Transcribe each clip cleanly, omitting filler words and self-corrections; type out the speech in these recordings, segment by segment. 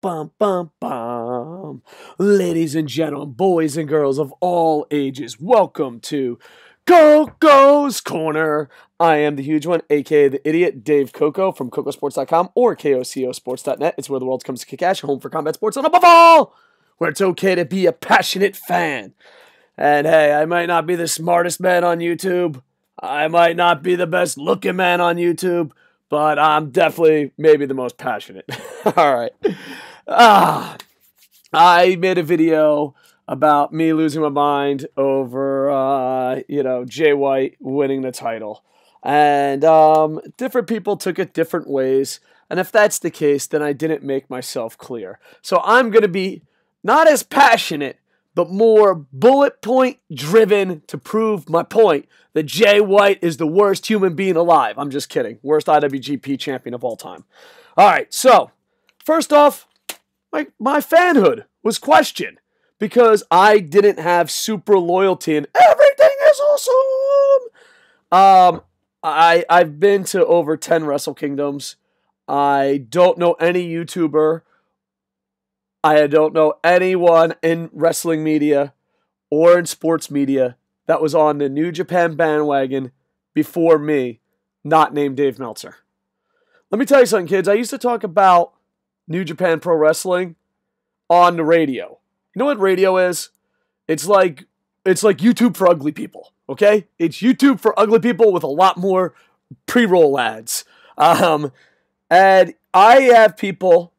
Bum, bum, bum. Ladies and gentlemen, boys and girls of all ages, welcome to Koco's Corner. I am the huge one, aka the idiot, Dave Koco from KocoSports.com or KocoSports.net. It's where the world comes to kick ass, home for combat sports, and above all, where it's okay to be a passionate fan. And hey, I might not be the smartest man on YouTube. I might not be the best looking man on YouTube, but I'm definitely maybe the most passionate. All right. I made a video about me losing my mind over, Jay White winning the title. And different people took it different ways. And if that's the case, then I didn't make myself clear. So I'm going to be not as passionate, but more bullet point driven to prove my point that Jay White is the worst human being alive. I'm just kidding. Worst IWGP champion of all time. All right, so first off, my fanhood was questioned because I didn't have super loyalty and everything is awesome. I've been to over 10 Wrestle Kingdoms. I don't know any YouTuber. I don't know anyone in wrestling media or in sports media that was on the New Japan bandwagon before me, not named Dave Meltzer. Let me tell you something, kids. I used to talk about New Japan Pro Wrestling on the radio. You know what radio is? It's like YouTube for ugly people, okay? It's YouTube for ugly people with a lot more pre-roll ads. And I have people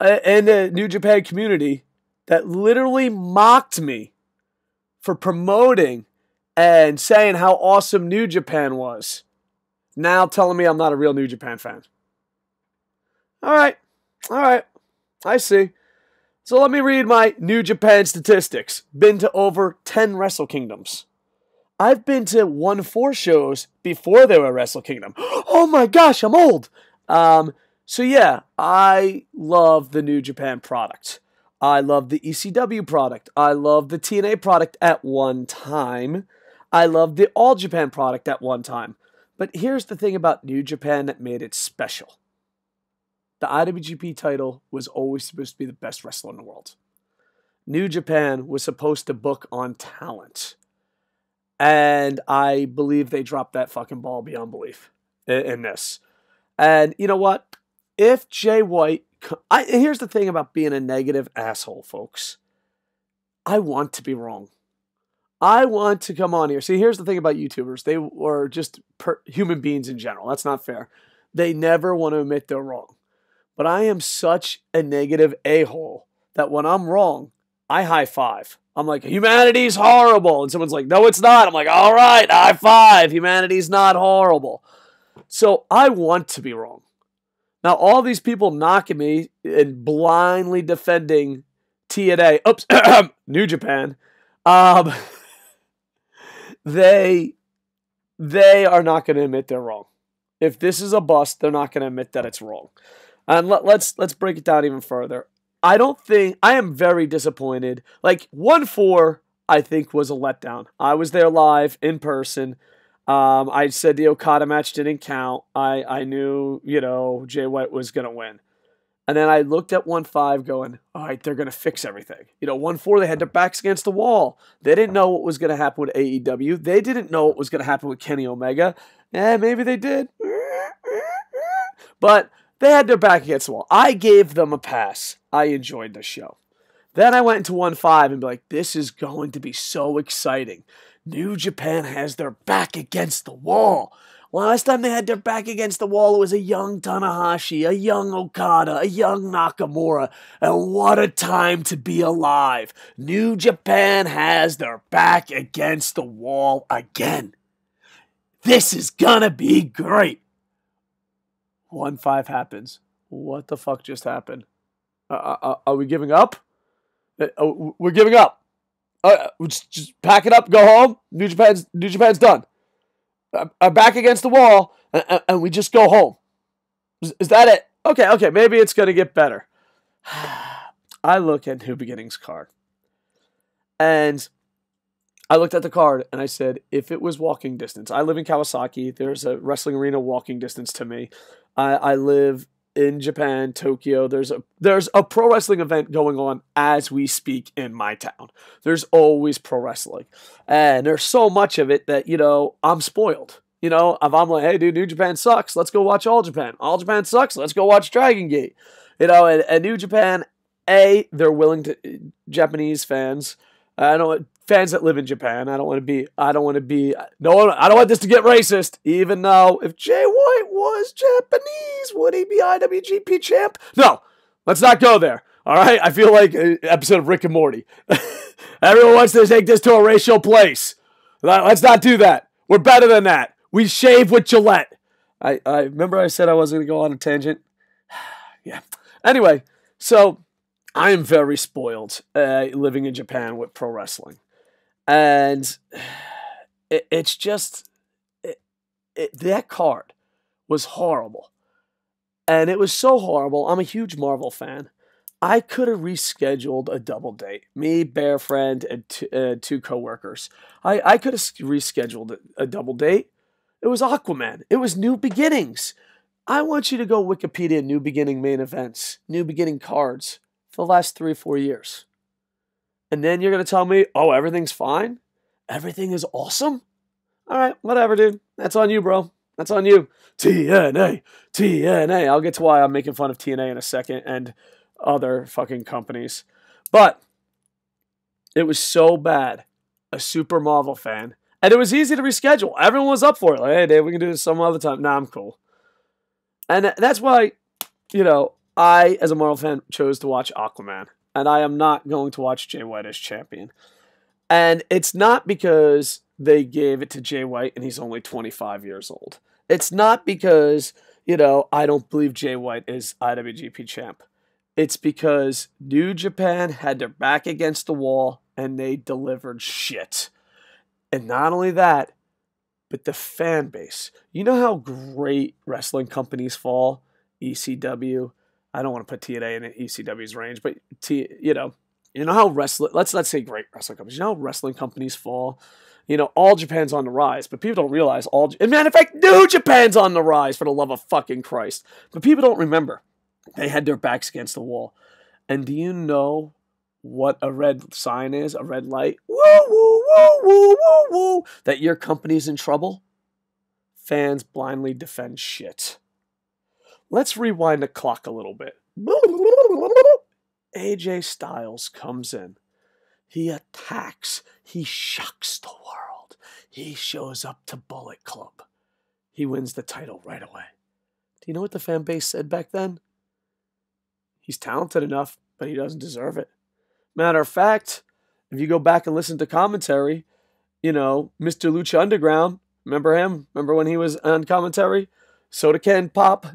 in the New Japan community that literally mocked me for promoting and saying how awesome New Japan was. Now telling me I'm not a real New Japan fan. All right, I see. So let me read my New Japan statistics. Been to over 10 Wrestle Kingdoms. I've been to 1-4 shows before they were Wrestle Kingdom. Oh my gosh, I'm old. So yeah, I love the New Japan product. I love the ECW product. I love the TNA product at one time. I love the All Japan product at one time. But here's the thing about New Japan that made it special. The IWGP title was always supposed to be the best wrestler in the world. New Japan was supposed to book on talent. And I believe they dropped that fucking ball beyond belief in this. And you know what? If Jay White... here's the thing about being a negative asshole, folks. I want to be wrong. I want to come on here. See, here's the thing about YouTubers. They are just human beings in general. That's not fair. They never want to admit they're wrong. But I am such a negative a-hole that when I'm wrong, I high five. I'm like, humanity's horrible. And someone's like, no, it's not. I'm like, all right, high five. Humanity's not horrible. So I want to be wrong. Now, all these people knocking me and blindly defending TNA, New Japan, they are not going to admit they're wrong. If this is a bust, they're not going to admit that it's wrong. And let's break it down even further. I am very disappointed. Like 1-4, I think was a letdown. I was there live in person. I said the Okada match didn't count. I knew, Jay White was going to win. And then I looked at 1-5 going, all right, they're going to fix everything. 1-4, they had their backs against the wall. They didn't know what was going to happen with AEW. They didn't know what was going to happen with Kenny Omega. Maybe they did. But they had their back against the wall. I gave them a pass. I enjoyed the show. Then I went into 1-5 and be like, this is going to be so exciting. New Japan has their back against the wall. Last time they had their back against the wall, it was a young Tanahashi, a young Okada, a young Nakamura. And what a time to be alive. New Japan has their back against the wall again. This is gonna be great. 1-5 happens. What the fuck just happened? Are we giving up? We're giving up. Just pack it up, go home. New Japan's done. I'm back against the wall, and we just go home. Is that it? Okay, maybe it's going to get better. I look at New Beginnings card, and I looked at the card, and I said, if it was walking distance, I live in Kawasaki. There's a wrestling arena walking distance to me. I live in Japan, Tokyo. There's a pro wrestling event going on as we speak in my town. There's always pro wrestling. And there's so much of it that, I'm spoiled. If I'm like, hey, dude, New Japan sucks. Let's go watch All Japan. All Japan sucks. Let's go watch Dragon Gate. And New Japan, they're willing to, Japanese fans, fans that live in Japan. I don't want this to get racist, even though if Jay White was Japanese, would he be IWGP champ? No, let's not go there. All right. I feel like an episode of Rick and Morty. Everyone wants to take this to a racial place. Let's not do that. We're better than that. We shave with Gillette. I remember I said I wasn't going to go on a tangent. Yeah. Anyway, so I am very spoiled living in Japan with pro wrestling. And it's just, that card was horrible. And it was so horrible. I'm a huge Marvel fan. I could have rescheduled a double date. Me, Bear Friend, and two coworkers. I could have rescheduled a double date. It was Aquaman. It was New Beginnings. I want you to go Wikipedia New Beginning main events, New Beginning cards for the last 3 or 4 years. And then you're going to tell me, oh, everything's fine? Everything is awesome? All right, whatever, dude. That's on you, bro. That's on you. TNA. I'll get to why I'm making fun of TNA in a second and other fucking companies. But it was so bad. A super Marvel fan. And it was easy to reschedule. Everyone was up for it. Like, hey, Dave, we can do this some other time. Nah, I'm cool. And that's why, I, as a Marvel fan, chose to watch Aquaman. And I am not going to watch Jay White as champion. And it's not because they gave it to Jay White and he's only 25 years old. It's not because, I don't believe Jay White is IWGP champ. It's because New Japan had their back against the wall and they delivered shit. And not only that, but the fan base. You know how great wrestling companies fall? ECW. I don't want to put TNA in ECW's range, but you know how let's say great wrestling companies. You know how wrestling companies fall? All Japan's on the rise, but people don't realize and matter of fact, New Japan's on the rise, for the love of fucking Christ. But people don't remember. They had their backs against the wall. And do you know what a red sign is? A red light? Woo, woo, woo, woo, woo, woo. That your company's in trouble? Fans blindly defend shit. Let's rewind the clock a little bit. AJ Styles comes in. He attacks. He shocks the world. He shows up to Bullet Club. He wins the title right away. Do you know what the fan base said back then? He's talented enough, but he doesn't deserve it. Matter of fact, if you go back and listen to commentary, Mr. Lucha Underground, remember him? Remember when he was on commentary? Soda Can Pop,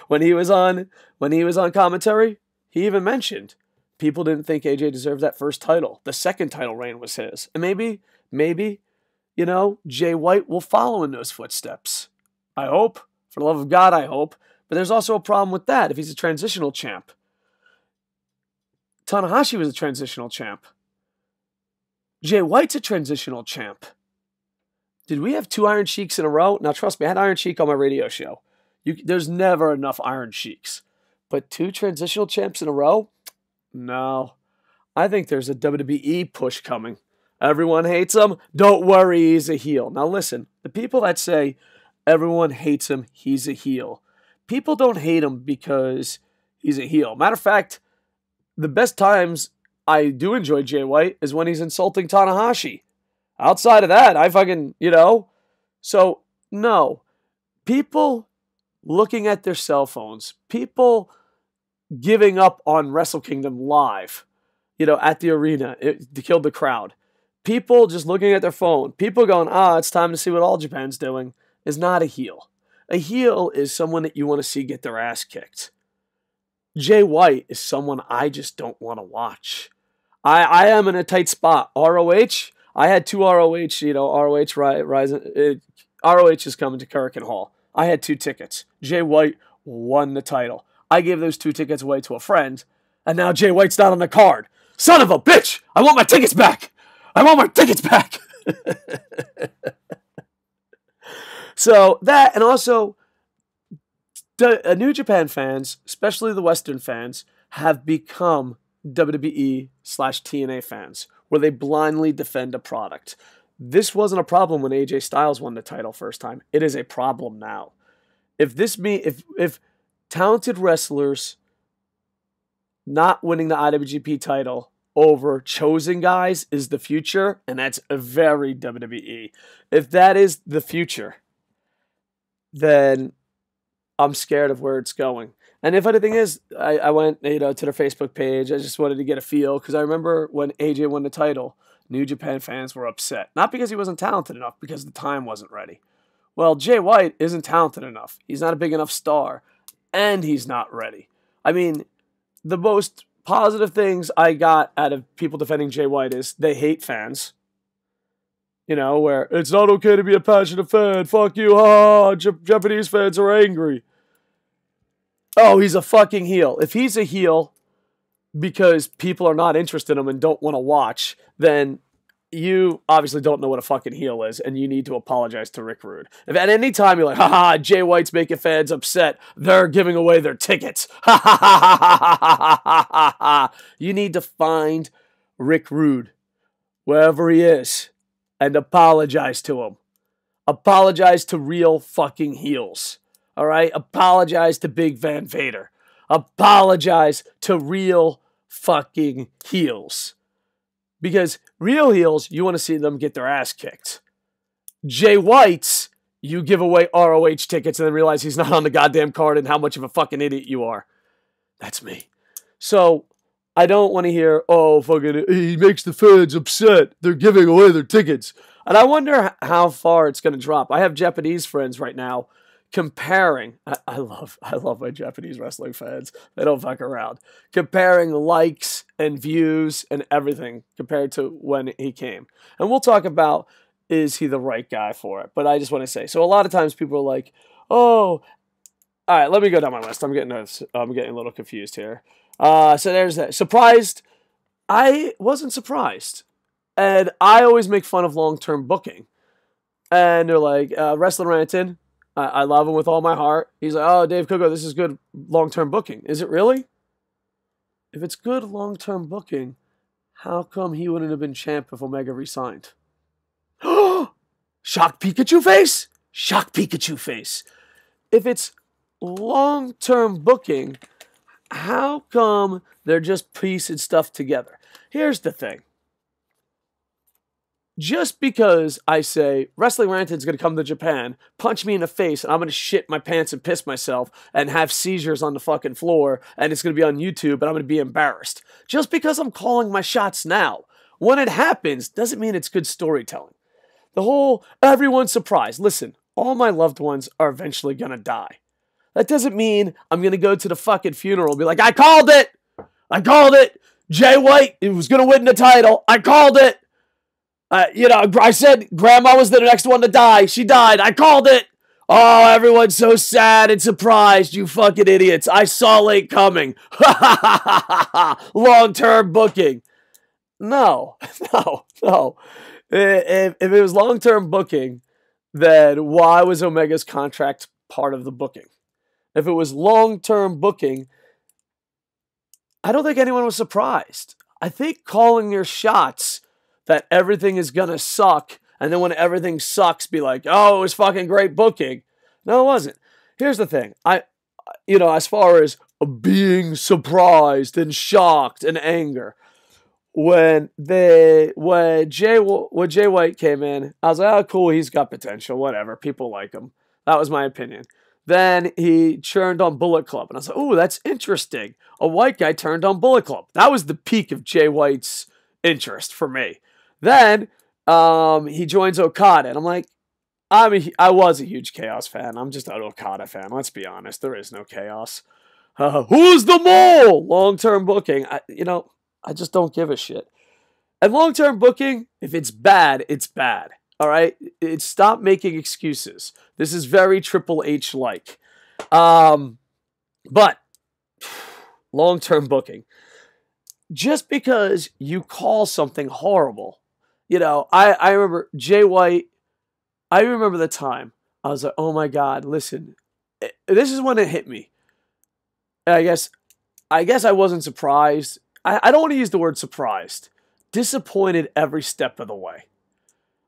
when he was on commentary, he even mentioned people didn't think AJ deserved that first title. The second title reign was his. And maybe, Jay White will follow in those footsteps. I hope. For the love of God, I hope. But there's also a problem with that if he's a transitional champ. Tanahashi was a transitional champ. Jay White's a transitional champ. Did we have 2 Iron Sheiks in a row? Now, trust me, I had Iron Sheik on my radio show. There's never enough Iron Sheiks. But 2 transitional champs in a row? No. I think there's a WWE push coming. Everyone hates him. Don't worry, he's a heel. Now, listen, the people that say everyone hates him, he's a heel. People don't hate him because he's a heel. Matter of fact, the best times I do enjoy Jay White is when he's insulting Tanahashi. Outside of that, I fucking, So, no. People looking at their cell phones. People giving up on Wrestle Kingdom live, at the arena. It killed the crowd. People just looking at their phone. People going, it's time to see what All Japan's doing, is not a heel. A heel is someone that you want to see get their ass kicked. Jay White is someone I just don't want to watch. I am in a tight spot. ROH, I had 2 ROH, ROH Rising. ROH is coming to Kurikan Hall. I had 2 tickets. Jay White won the title. I gave those 2 tickets away to a friend, and now Jay White's not on the card. Son of a bitch! I want my tickets back! So that, and also, New Japan fans, especially the Western fans, have become WWE/TNA fans, where they blindly defend a product. This wasn't a problem when AJ Styles won the title first time. It is a problem now. If talented wrestlers not winning the IWGP title over chosen guys is the future, and that's a very WWE. If that is the future, then I'm scared of where it's going. And the funny thing is, I went to their Facebook page. I just wanted to get a feel, because I remember when AJ won the title, New Japan fans were upset. Not because he wasn't talented enough, because the time wasn't ready. Well, Jay White isn't talented enough. He's not a big enough star, and he's not ready. I mean, the most positive things I got out of people defending Jay White is they hate fans. You know, where it's not okay to be a passionate fan. Fuck you. Japanese fans are angry. Oh, he's a fucking heel. If he's a heel because people are not interested in him and don't want to watch, then you obviously don't know what a fucking heel is, and you need to apologize to Rick Rude. If at any time you're like, Jay White's making fans upset, they're giving away their tickets. You need to find Rick Rude, wherever he is, and apologize to him. Apologize to real fucking heels. All right? Apologize to Big Van Vader. Apologize to real fucking heels. Because real heels, you want to see them get their ass kicked. Jay White's, you give away ROH tickets and then realize he's not on the goddamn card and how much of a fucking idiot you are. That's me. So, I don't want to hear, fucking, he makes the fans upset. They're giving away their tickets. And I wonder how far it's going to drop. I have Japanese friends right now comparing, I love my Japanese wrestling fans. They don't fuck around. Comparing likes and views and everything compared to when he came. And we'll talk about, is he the right guy for it? But I just want to say, so a lot of times people are like, all right, let me go down my list. I'm getting a little confused here. So there's that. Surprised? I wasn't surprised. And I always make fun of long-term booking. And they're like, Wrestling Ranton, I love him with all my heart. He's like, Dave Koco, this is good long-term booking. Is it really? If it's good long-term booking, how come he wouldn't have been champ if Omega resigned? Shock Pikachu face? Shock Pikachu face. If it's long-term booking, how come they're just piecing stuff together? Here's the thing. Just because I say Wrestling Ranton's going to come to Japan, punch me in the face, and I'm going to shit my pants and piss myself and have seizures on the fucking floor, and it's going to be on YouTube, and I'm going to be embarrassed. Just because I'm calling my shots now, when it happens, doesn't mean it's good storytelling. The whole, everyone's surprised. Listen, all my loved ones are eventually going to die. That doesn't mean I'm going to go to the fucking funeral and be like, I called it! I called it! Jay White was going to win the title. I called it! I said Grandma was the next one to die. She died. I called it. Oh, everyone's so sad and surprised, you fucking idiots. I saw it coming. Long-term booking. No. If it was long-term booking, then why was Omega's contract part of the booking? If it was long-term booking, I don't think anyone was surprised. I think calling your shots that everything is gonna suck, and then when everything sucks, be like, oh, it was fucking great booking. No, it wasn't. Here's the thing. As far as being surprised and shocked and anger, when Jay White came in, I was like, oh, cool, he's got potential, whatever. People like him. That was my opinion. Then he turned on Bullet Club, and I was like, oh, that's interesting. A white guy turned on Bullet Club. That was the peak of Jay White's interest for me. Then he joins Okada, and I'm like, I was a huge Chaos fan. I'm just an Okada fan. Let's be honest. There is no Chaos. Who's the mole? Long-term booking. I just don't give a shit. And long-term booking, if it's bad, it's bad. All right? Stop making excuses. This is very Triple H-like. But long-term booking. Just because you call something horrible, I remember Jay White, I remember the time, I was like, oh my God, listen, this is when it hit me. I guess I wasn't surprised. I don't want to use the word surprised. Disappointed every step of the way.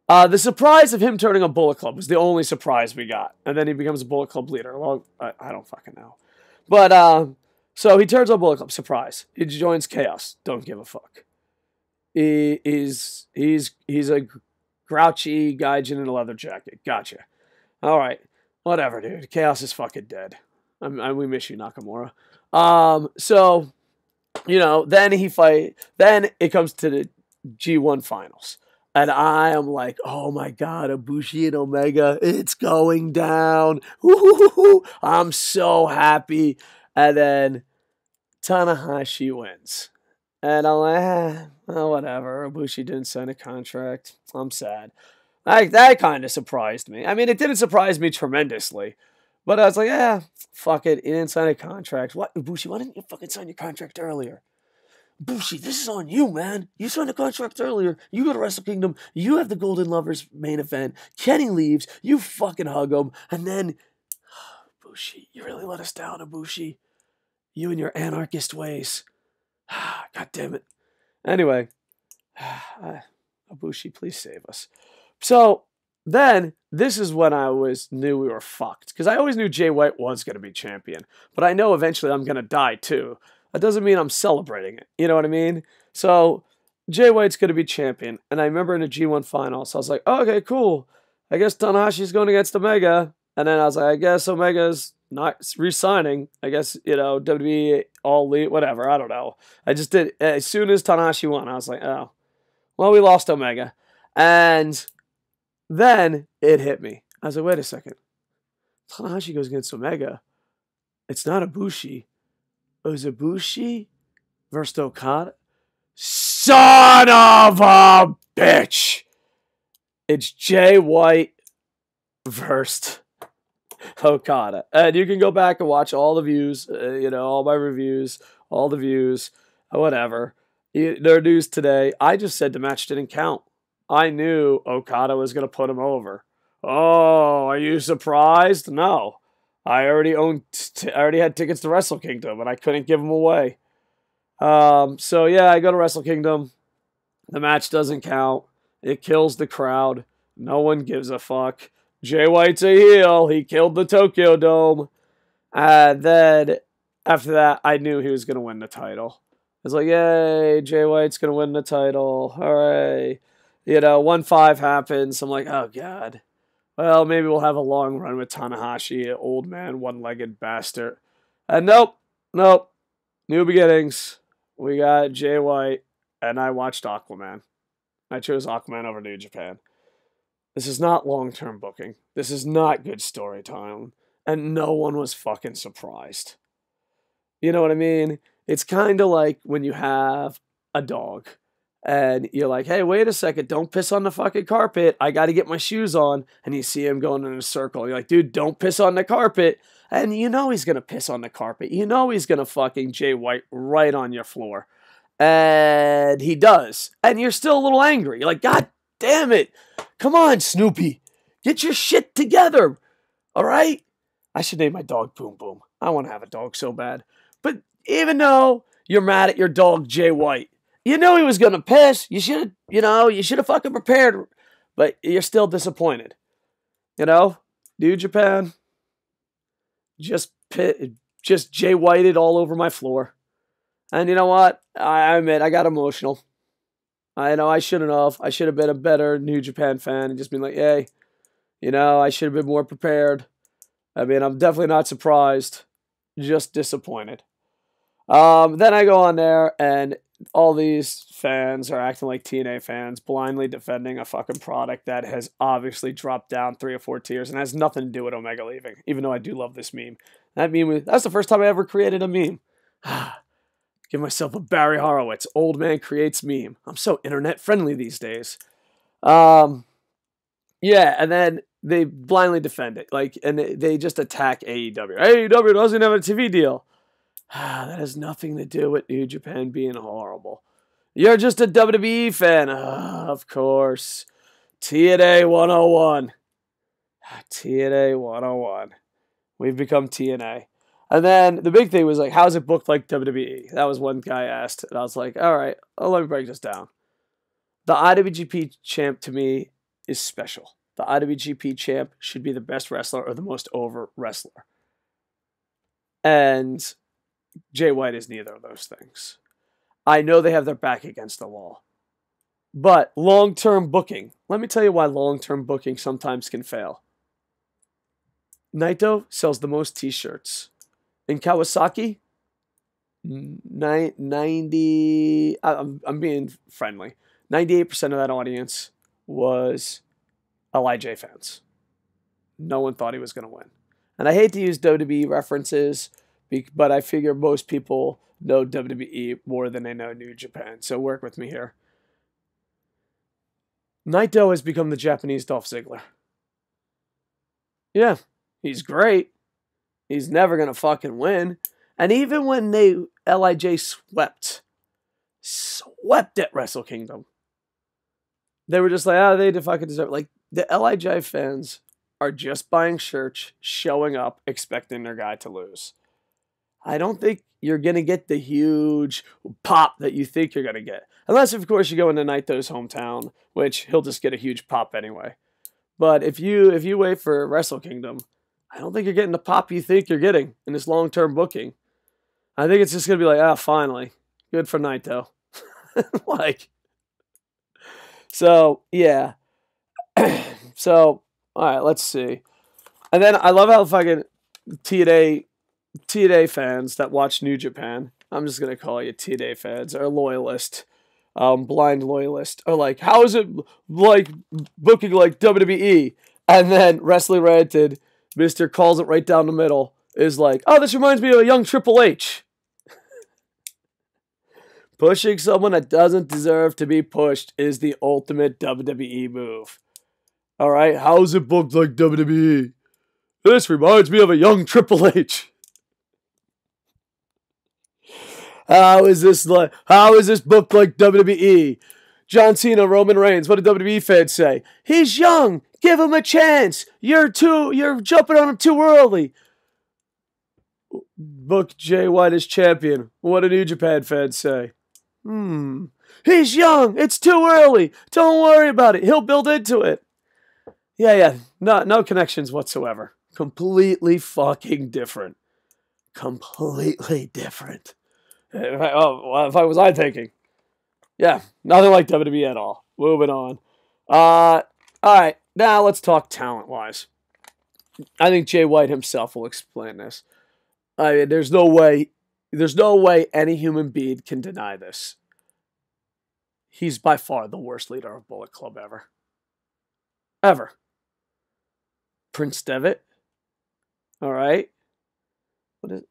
The surprise of him turning a Bullet Club was the only surprise we got. And then he becomes a Bullet Club leader. Well, I don't fucking know. But, so he turns on Bullet Club. Surprise. He joins Chaos. Don't give a fuck. He's a grouchy gaijin in a leather jacket. Gotcha. All right. Whatever, dude. Chaos is fucking dead. We miss you, Nakamura. So, you know, then it comes to the G1 finals. And I am like, oh my God, Ibushi and Omega, it's going down. Woo-hoo-hoo-hoo. I'm so happy. And then Tanahashi wins. And I'm like, well, whatever. Ibushi didn't sign a contract. I'm sad. That kind of surprised me. I mean, it didn't surprise me tremendously. But I was like, fuck it. He didn't sign a contract. What, Ibushi, why didn't you fucking sign your contract earlier? Ibushi, this is on you, man. You signed a contract earlier. You go to Wrestle Kingdom. You have the Golden Lovers main event. Kenny leaves. You fucking hug him. And then, Ibushi, you really let us down, Ibushi. You and your anarchist ways. God damn it. Anyway, Ibushi, please save us. So then, this is when I knew we were fucked. Because I always knew Jay White was going to be champion. But I know eventually I'm going to die too. That doesn't mean I'm celebrating it. You know what I mean? So, Jay White's going to be champion. And I remember in the G1 finals, I was like, oh, okay, cool. I guess Tanahashi's going against Omega. And then I was like, I guess Omega's not re-signing. I guess, you know, WWE All Elite, whatever. I don't know. I just did. As soon as Tanahashi won, I was like, oh, well, we lost Omega. And then it hit me. I was like, wait a second. Tanahashi goes against Omega. It's not Ibushi. Ibushi versus Okada? Son of a bitch! It's Jay White versus Okada. And you can go back and watch all the views, you know, all my reviews, all the views, whatever. Their news today, I just said the match didn't count. I knew Okada was going to put him over. Oh, are you surprised? No. I already had tickets to Wrestle Kingdom, and I couldn't give them away. So yeah, I go to Wrestle Kingdom. The match doesn't count. It kills the crowd. No one gives a fuck. Jay White's a heel. He killed the Tokyo Dome. And then after that, I knew he was going to win the title. I was like, yay, Jay White's going to win the title. Hooray. You know, 1-5 happens. I'm like, oh, God. Well, maybe we'll have a long run with Tanahashi, an old man, one-legged bastard. And nope. New beginnings. We got Jay White, and I watched Aquaman. I chose Aquaman over New Japan. This is not long-term booking. This is not good storytelling. And no one was fucking surprised. You know what I mean? It's kind of like when you have a dog. And you're like, hey, wait a second, don't piss on the fucking carpet. I got to get my shoes on. And you see him going in a circle. You're like, dude, don't piss on the carpet. And you know he's going to piss on the carpet. You know he's going to fucking Jay White right on your floor. And he does. And you're still a little angry. You're like, God damn it. Come on, Snoopy. Get your shit together. All right? I should name my dog Boom Boom. I want to have a dog so bad. But even though you're mad at your dog, Jay White, you knew he was going to piss. You should have fucking prepared. But you're still disappointed. You know? New Japan. Just Jay Whited all over my floor. And you know what? I admit, I got emotional. I know I shouldn't have. I should have been a better New Japan fan and just been like, hey, you know, I should have been more prepared. I mean, I'm definitely not surprised. Just disappointed. Then I go on there and all these fans are acting like TNA fans, blindly defending a fucking product that has obviously dropped down 3 or 4 tiers and has nothing to do with Omega leaving, even though I do love this meme. That's the first time I ever created a meme. Give myself a Barry Horowitz. Old man creates meme. I'm so internet friendly these days. Yeah, and then they blindly defend it. And they just attack AEW. AEW doesn't have a TV deal. That has nothing to do with New Japan being horrible. You're just a WWE fan. Of course. TNA 101. TNA 101. We've become TNA. And then the big thing was like, how's it booked like WWE? That was one guy asked. And I was like, all right, let me break this down. The IWGP champ to me is special. The IWGP champ should be the best wrestler or the most over wrestler. And Jay White is neither of those things. I know they have their back against the wall. But long-term booking, let me tell you why long-term booking sometimes can fail. Naito sells the most t-shirts. In Kawasaki, 90, I'm being friendly, 98% of that audience was LIJ fans. No one thought he was going to win. And I hate to use WWE references, but I figure most people know WWE more than they know New Japan. So work with me here. Naito has become the Japanese Dolph Ziggler. Yeah, he's great. He's never going to fucking win. And even when LIJ swept at Wrestle Kingdom, they were just like, oh, they fucking deserve it. Like, the LIJ fans are just buying shirts, showing up, expecting their guy to lose. I don't think you're going to get the huge pop that you think you're going to get. Unless, of course, you go into Naito's hometown, which he'll just get a huge pop anyway. But if you wait for Wrestle Kingdom, I don't think you're getting the pop you think you're getting in this long-term booking. I think it's just going to be like, finally. Good for Naito. So, yeah. So, all right, let's see. And then I love how fucking TNA fans that watch New Japan, I'm just going to call you TNA fans, or loyalist, blind loyalist, are like, how is it like booking like WWE? And then Wrestling Ranted, Mr. calls it right down the middle, is like, oh, this reminds me of a young Triple H. Pushing someone that doesn't deserve to be pushed is the ultimate WWE move. All right, how is it booked like WWE? This reminds me of a young Triple H. How is this booked like WWE? John Cena, Roman Reigns. What did WWE fans say? He's young. Give him a chance. You're jumping on him too early. Book Jay White as champion. What do New Japan fans say? He's young. It's too early. Don't worry about it. He'll build into it. Yeah. No connections whatsoever. Completely fucking different. Completely different. If I was thinking. Yeah, nothing like WWE at all. Moving on. All right, now let's talk talent-wise. I think Jay White himself will explain this. I mean, there's no way any human being can deny this. He's by far the worst leader of Bullet Club ever. Ever. Prince Devitt. All right. What is?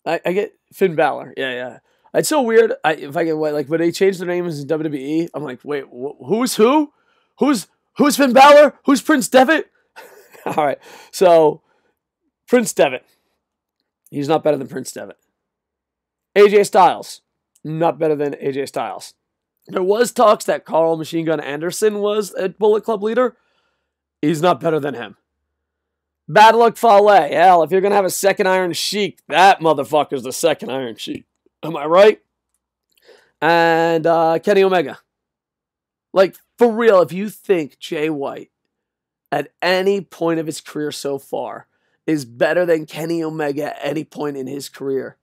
I get Finn Balor. Yeah. It's so weird. If I get when they changed their names in WWE, I'm like, wait, who's who? Who's Finn Balor? Who's Prince Devitt? All right. So Prince Devitt. He's not better than Prince Devitt. AJ Styles. Not better than AJ Styles. There was talks that Carl Machine Gun Anderson was a Bullet Club leader. He's not better than him. Bad Luck Fale. Hell, if you're going to have a second Iron Sheik, that motherfucker's the second Iron Sheik. Am I right? And Kenny Omega. Like, for real, if you think Jay White at any point of his career so far is better than Kenny Omega at any point in his career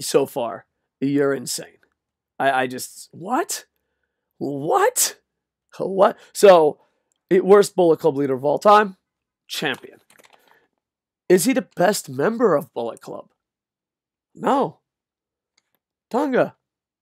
so far, you're insane. I just, what? So, worst Bullet Club leader of all time? Champion. Is he the best member of Bullet Club? No. Tonga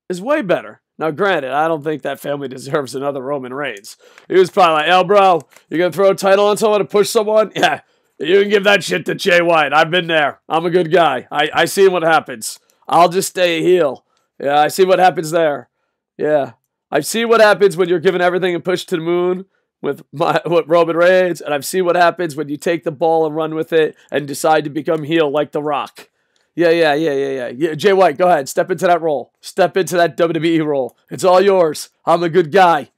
is way better. Now, granted, I don't think that family deserves another Roman Reigns. He was probably like, yo, bro, you gonna throw a title on someone to push someone? Yeah, you can give that shit to Jay White. I've been there. I'm a good guy. I see what happens. I'll just stay a heel. Yeah, I see what happens there. Yeah, I've seen what happens when you're giving everything and push to the moon with Roman Reigns, and I've seen what happens when you take the ball and run with it and decide to become heel like The Rock. Yeah. Jay White, go ahead. Step into that role. Step into that WWE role. It's all yours. I'm a good guy.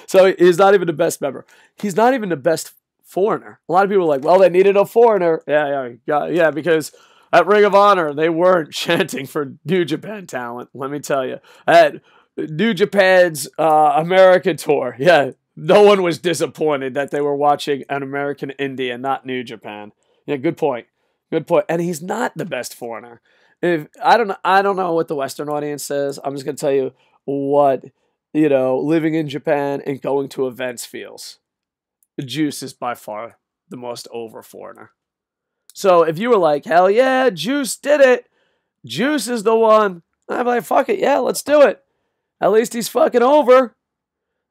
So he's not even the best member. He's not even the best foreigner. A lot of people are like, well, they needed a foreigner. Yeah, because at Ring of Honor, they weren't chanting for New Japan talent, let me tell you. At New Japan's American tour, yeah, no one was disappointed that they were watching an American India, not New Japan. Yeah, good point. Good point. And he's not the best foreigner. I don't know what the Western audience says. I'm just gonna tell you what, living in Japan and going to events feels. Juice is by far the most over foreigner. So if you were like, hell yeah, Juice did it. Juice is the one. I'm like, fuck it, yeah, let's do it. At least he's fucking over.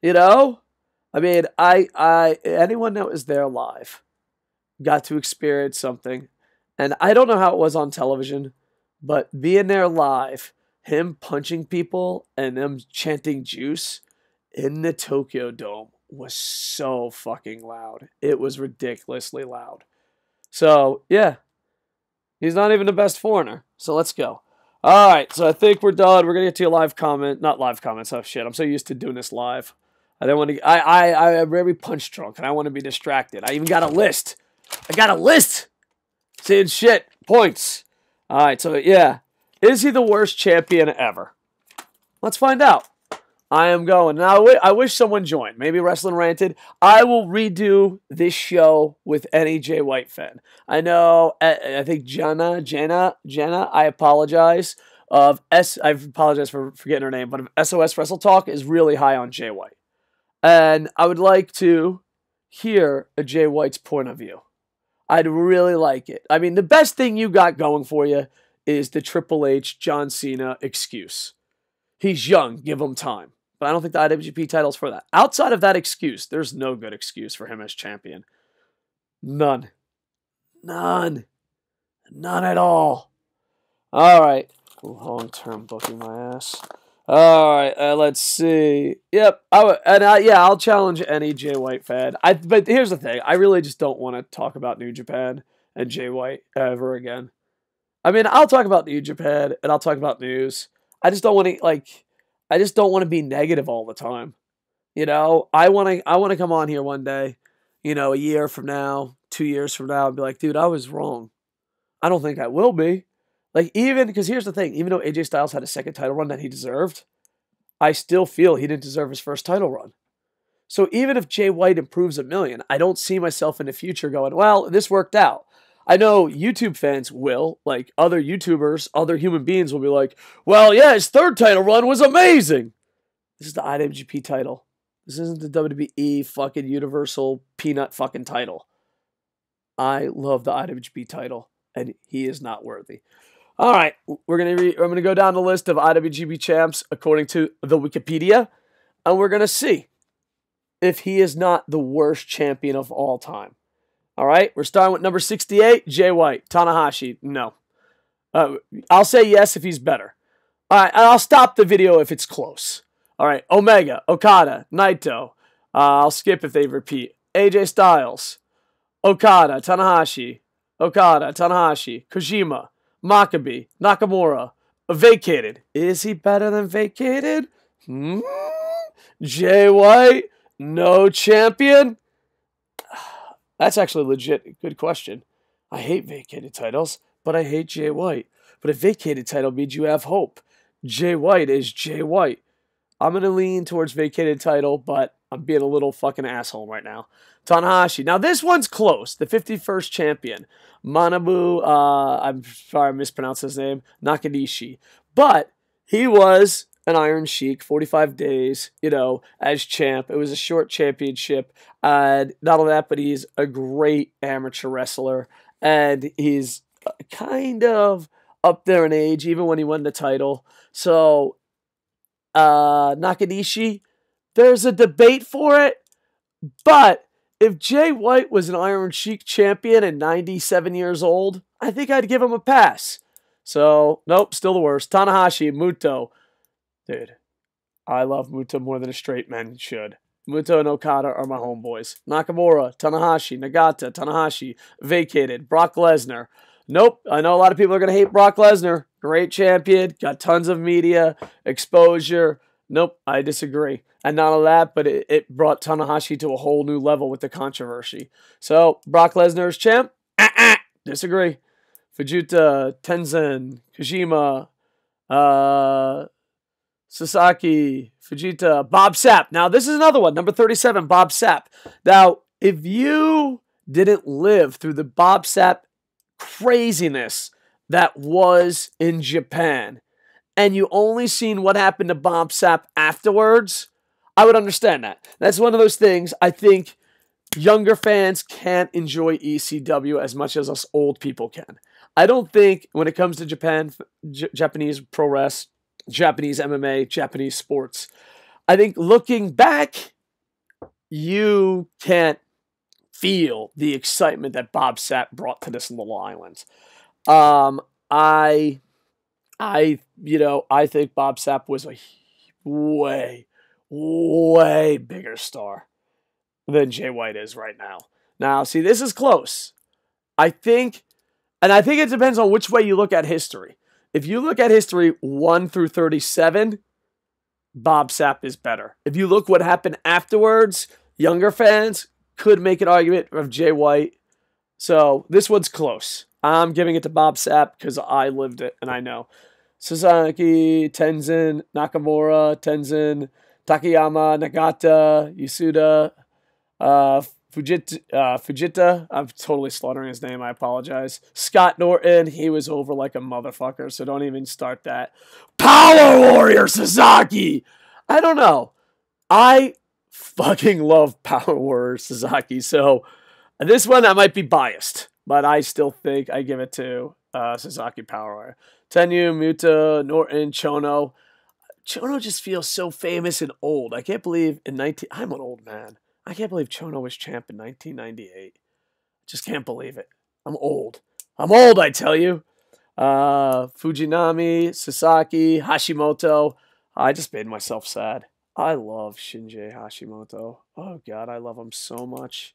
I mean, anyone that was there live got to experience something. And I don't know how it was on television, but being there live, him punching people and them chanting Juice in the Tokyo Dome was so fucking loud. It was ridiculously loud. So, yeah. He's not even the best foreigner. So let's go. All right, so I think we're done. We're going to get to your live comment. Not live comments. Oh, shit. I'm so used to doing this live. I don't want to... I'm very punch drunk, and I want to be distracted. I even got a list. Saying shit. Points. All right, so, yeah. Is he the worst champion ever? Let's find out. I am going. Now, I wish someone joined. Maybe Wrestling Ranted. I will redo this show with any Jay White fan. I know, I think Jenna, I apologize. I apologize for forgetting her name, but SOS Wrestle Talk is really high on Jay White. And I would like to hear a Jay White's point of view. I'd really like it. I mean, the best thing you got going for you is the Triple H, John Cena excuse. He's young, give him time. But I don't think the IWGP title's for that. Outside of that excuse, there's no good excuse for him as champion. None at all. All right. Long-term booking my ass. All right, let's see. Yep, I'll challenge any Jay White fan. But here's the thing. I really just don't want to talk about New Japan and Jay White ever again. I mean, I'll talk about New Japan and I'll talk about news. I just don't want to be negative all the time. I want to come on here one day, a year from now, 2 years from now, and be like, dude, I was wrong. I don't think I will be. Because here's the thing, even though AJ Styles had a second title run that he deserved, I still feel he didn't deserve his first title run. So even if Jay White improves a million, I don't see myself in the future going, well, this worked out. I know YouTube fans will, like other YouTubers, other human beings will be like, well, yeah, his third title run was amazing. This is the IWGP title. This isn't the WWE fucking Universal Peanut fucking title. I love the IWGP title, and he is not worthy. All right, I'm gonna go down the list of IWGP champs according to the Wikipedia, and we're gonna see if he is not the worst champion of all time. All right, we're starting with number 68, Jay White. Tanahashi, no. I'll say yes if he's better. All right, and I'll stop the video if it's close. All right, Omega, Okada, Naito. I'll skip if they repeat. AJ Styles, Okada, Tanahashi, Kojima, Maccabi, Nakamura. Vacated. Is he better than Vacated? Jay White, no champion? That's actually legit. Good question. I hate vacated titles, but I hate Jay White. But a vacated title means you have hope. Jay White is Jay White. I'm going to lean towards vacated title, but I'm being a little fucking asshole right now. Tanahashi. Now, this one's close. The 51st champion. Manabu, I'm sorry I mispronounced his name, Nakanishi. But he was an Iron Sheik, 45 days, as champ. It was a short championship. Not only that, but he's a great amateur wrestler. And he's kind of up there in age, even when he won the title. So, Nakanishi, there's a debate for it. But if Jay White was an Iron Sheik champion and 97 years old, I think I'd give him a pass. So, nope, still the worst. Tanahashi, Muto. Dude, I love Muto more than a straight man should. Muto and Okada are my homeboys. Nakamura, Tanahashi, Nagata, Tanahashi, vacated. Brock Lesnar. Nope, I know a lot of people are going to hate Brock Lesnar. Great champion, got tons of media, exposure. Nope, I disagree. And not only that, but it brought Tanahashi to a whole new level with the controversy. So, Brock Lesnar is champ? Disagree. Fujita, Tenzin, Kojima, Sasaki, Fujita, Bob Sapp. Now, this is another one. Number 37, Bob Sapp. Now, if you didn't live through the Bob Sapp craziness that was in Japan, and you only seen what happened to Bob Sapp afterwards, I would understand that. That's one of those things I think younger fans can't enjoy ECW as much as us old people can. I don't think when it comes to Japanese pro wrestling, Japanese MMA, Japanese sports, I think looking back, you can't feel the excitement that Bob Sapp brought to this little island. I think Bob Sapp was a way, way bigger star than Jay White is right now. Now, see, this is close. I think it depends on which way you look at history. If you look at history 1 through 37, Bob Sapp is better. If you look what happened afterwards, younger fans could make an argument of Jay White. So this one's close. I'm giving it to Bob Sapp because I lived it and I know. Sasaki, Tenzin, Nakamura, Tenzin, Takayama, Nagata, Yasuda, Fujita, I'm totally slaughtering his name, I apologize. Scott Norton, he was over like a motherfucker, so don't even start that. Power Warrior Sasaki! I don't know. I fucking love Power Warrior Sasaki, so this one I might be biased, but I still think I give it to Sasaki Power Warrior. Tenyu, Muta, Norton, Chono. Chono just feels so famous and old. I can't believe I'm an old man. I can't believe Chono was champ in 1998. Just can't believe it. I'm old. I tell you. Fujinami, Sasaki, Hashimoto. I just made myself sad. I love Shinji Hashimoto. Oh, God, I love him so much.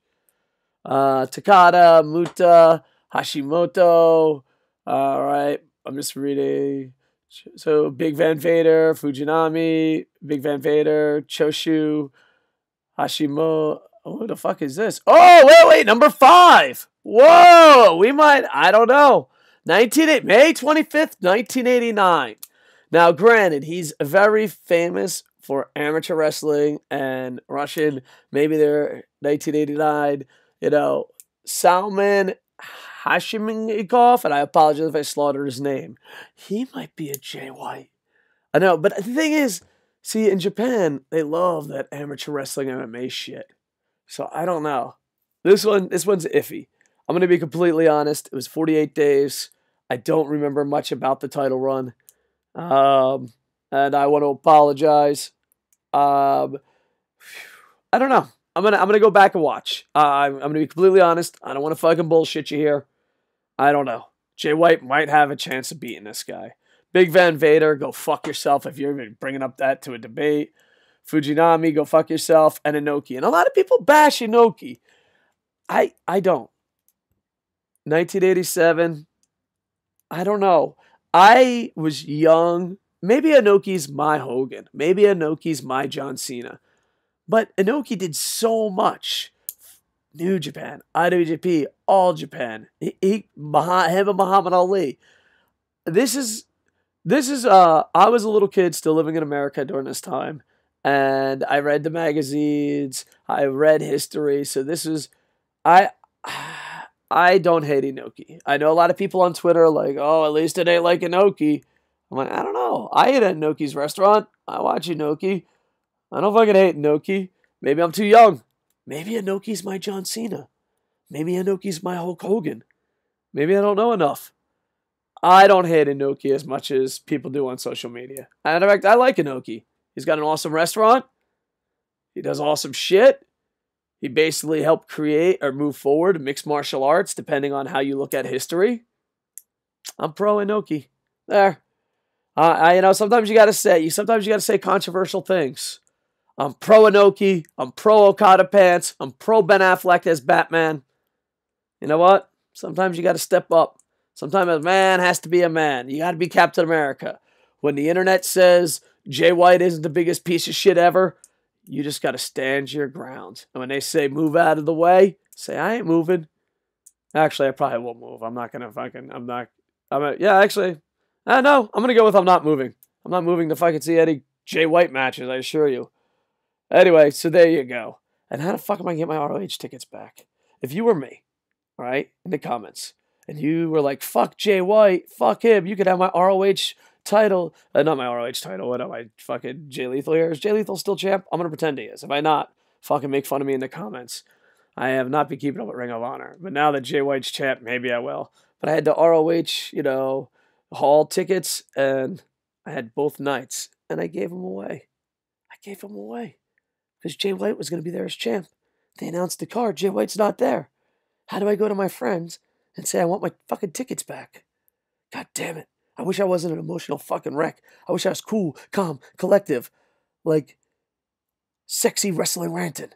Takada, Muta, Hashimoto. All right, I'm just reading. So, Big Van Vader, Fujinami, Big Van Vader, Choshu, Hashimoto. Oh, who the fuck is this? Oh, wait, number 5. Whoa, I don't know. May 25th, 1989. Now, granted, he's very famous for amateur wrestling and Russian. Maybe they're 1989. Salman Hashimikov, and I apologize if I slaughtered his name. He might be a Jay White. I know, but the thing is, see, in Japan, they love that amateur wrestling MMA shit. So I don't know. This one's iffy. I'm going to be completely honest. It was 48 days. I don't remember much about the title run. And I want to apologize. I don't know. I'm gonna go back and watch. I'm gonna be completely honest. I don't want to fucking bullshit you here. I don't know. Jay White might have a chance of beating this guy. Big Van Vader, go fuck yourself if you're even bringing up that to a debate. Fujinami, go fuck yourself. And Inoki. And a lot of people bash Inoki. I don't. 1987. I don't know. I was young. Maybe Inoki's my Hogan. Maybe Inoki's my John Cena. But Inoki did so much. New Japan, IWGP, All Japan. Him and Muhammad Ali. This is I was a little kid still living in America during this time. And I read the magazines. I read history. So this is, I don't hate Inoki. I know a lot of people on Twitter are like, oh, at least it ain't like Inoki. I'm like, I don't know. I ate at Inoki's restaurant. I watch Inoki. I don't fucking hate Inoki. Maybe I'm too young. Maybe Inoki's my John Cena. Maybe Inoki's my Hulk Hogan. Maybe I don't know enough. I don't hate Inoki as much as people do on social media. And in fact, I like Inoki. He's got an awesome restaurant. He does awesome shit. He basically helped create or move forward mixed martial arts, depending on how you look at history. I'm pro Inoki. There. Sometimes you gotta say controversial things. I'm pro Inoki. I'm pro Okada pants. I'm pro Ben Affleck as Batman. You know what? Sometimes you gotta step up. Sometimes a man has to be a man. You gotta be Captain America. When the internet says Jay White isn't the biggest piece of shit ever. You just got to stand your ground. And when they say move out of the way, say, I ain't moving. Actually, I probably won't move. I'm not going to fucking, yeah, actually, no, I'm going to go with I'm not moving. I'm not moving to fucking see any Jay White matches, I assure you. Anyway, so there you go. And how the fuck am I going to get my ROH tickets back? If you were me, all right, in the comments, and you were like, fuck Jay White, fuck him, you could have my ROH title. Not my ROH title, what am I, fucking Jay Lethal here? Is Jay Lethal still champ? I'm going to pretend he is. If I not, fucking make fun of me in the comments. I have not been keeping up with Ring of Honor. But now that Jay White's champ, maybe I will. But I had the ROH, hall tickets, and I had both nights, and I gave them away. Because Jay White was going to be there as champ. They announced the card. Jay White's not there. How do I go to my friends and say I want my fucking tickets back? God damn it. I wish I wasn't an emotional fucking wreck. I wish I was cool, calm, collective. Like, sexy wrestling ranting.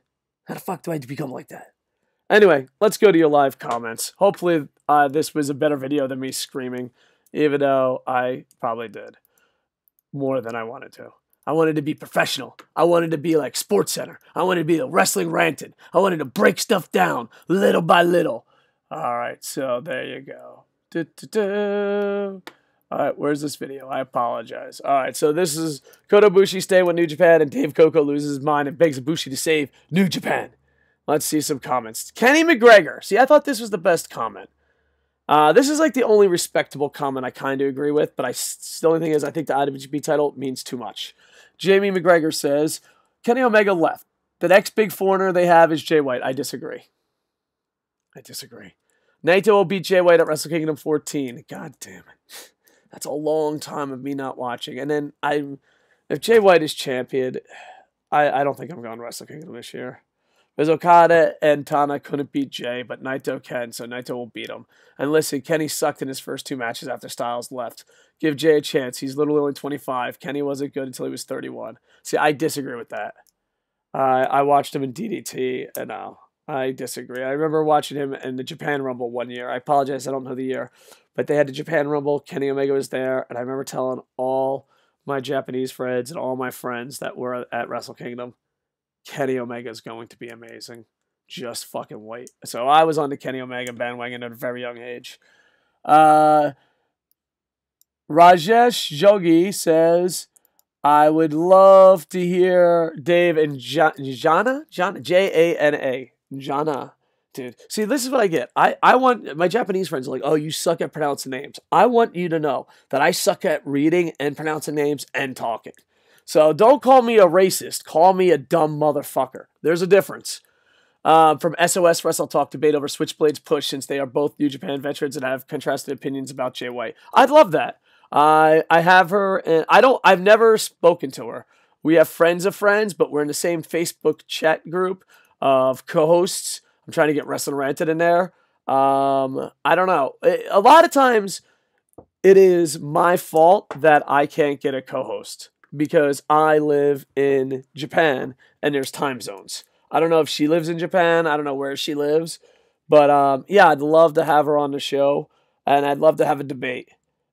How the fuck do I become like that? Anyway, let's go to your live comments. Hopefully this was a better video than me screaming, even though I probably did more than I wanted to. I wanted to be professional. I wanted to be like SportsCenter. I wanted to be the wrestling ranting. I wanted to break stuff down little by little. All right, so there you go. All right, where's this video? I apologize. All right, so this is Kota Ibushi staying with New Japan, and Dave Koco loses his mind and begs Ibushi to save New Japan. Let's see some comments. Kenny McGregor. See, I thought this was the best comment. This is like the only respectable comment I kind of agree with, but the only thing is I think the IWGP title means too much. Jamie McGregor says, Kenny Omega left. The next big foreigner they have is Jay White. I disagree. Naito will beat Jay White at Wrestle Kingdom 14. God damn it. That's a long time of me not watching. And then if Jay White is champion, I don't think I'm going to Wrestle Kingdom this year. Because Okada and Tana couldn't beat Jay, but Naito can, so Naito will beat him. And listen, Kenny sucked in his first 2 matches after Styles left. Give Jay a chance. He's literally only 25. Kenny wasn't good until he was 31. See, I disagree with that. I watched him in DDT, and no, I disagree. I remember watching him in the Japan Rumble one year. I apologize, I don't know the year. But they had the Japan Rumble. Kenny Omega was there, and I remember telling all my Japanese friends and all my friends that were at Wrestle Kingdom, Kenny Omega is going to be amazing. Just fucking wait. So I was on the Kenny Omega bandwagon at a very young age. Rajesh Jogi says, I would love to hear Dave and Jana, J-A-N-A, Jana. Dude, see, this is what I get. I want, my Japanese friends are like, oh, you suck at pronouncing names. I want you to know that I suck at reading and pronouncing names and talking. So don't call me a racist. Call me a dumb motherfucker. There's a difference. From SOS Wrestle Talk debate over Switchblade's push, since they are both New Japan veterans and have contrasted opinions about Jay White. I'd love that. I have her, and I've never spoken to her. We have friends of friends, but we're in the same Facebook chat group of co-hosts. I'm trying to get Wrestling Ranted in there. I don't know. A lot of times it is my fault that I can't get a co-host because I live in Japan and there's time zones. I don't know if she lives in Japan. I don't know where she lives. But yeah, I'd love to have her on the show, and I'd love to have a debate.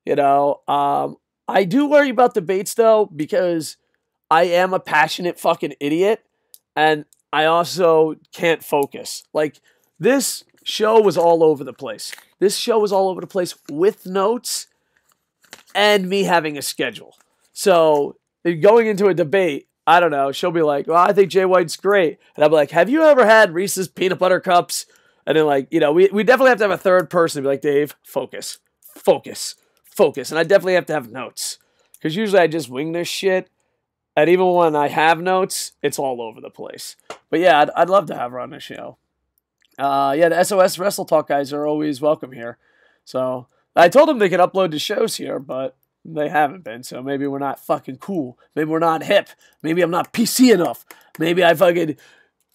I do worry about debates, though, because I am a passionate fucking idiot, and I also can't focus. Like, this show was all over the place. This show was all over the place with notes and me having a schedule. So, going into a debate, I don't know, she'll be like, well, I think Jay White's great. And I'll be like, have you ever had Reese's Peanut Butter Cups? And then, like, we definitely have to have a third person be like, Dave, focus. And I definitely have to have notes. Because usually I just wing this shit. And even when I have notes, it's all over the place. But yeah, I'd love to have her on the show. Yeah, the SOS Wrestle Talk guys are always welcome here. So, I told them they could upload the shows here, but they haven't been. So maybe we're not fucking cool. Maybe we're not hip. Maybe I'm not PC enough. Maybe I fucking,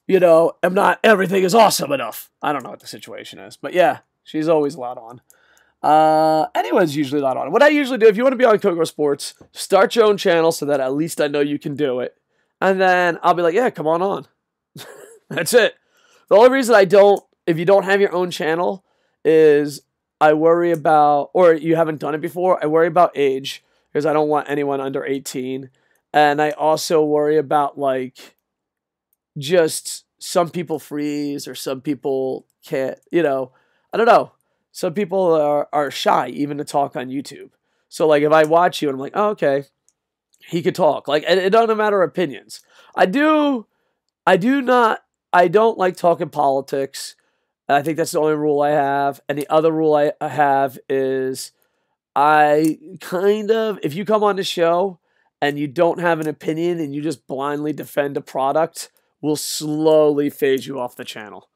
am not everything is awesome enough. I don't know what the situation is. But yeah, she's always allowed on. Anyone's usually allowed on. What I usually do, if you want to be on KocoSports, start your own channel so that at least I know you can do it. And then I'll be like, yeah, come on. That's it. The only reason if you don't have your own channel, is I worry about, or you haven't done it before, I worry about age, because I don't want anyone under 18. And I also worry about, like, just some people freeze or some people can't, I don't know. Some people are shy even to talk on YouTube. So, like, if I watch you and I'm like, oh, okay, he could talk. Like, it doesn't matter opinions. I don't like talking politics. I think that's the only rule I have. And the other rule I have is if you come on the show and you don't have an opinion and you just blindly defend a product, we'll slowly phase you off the channel.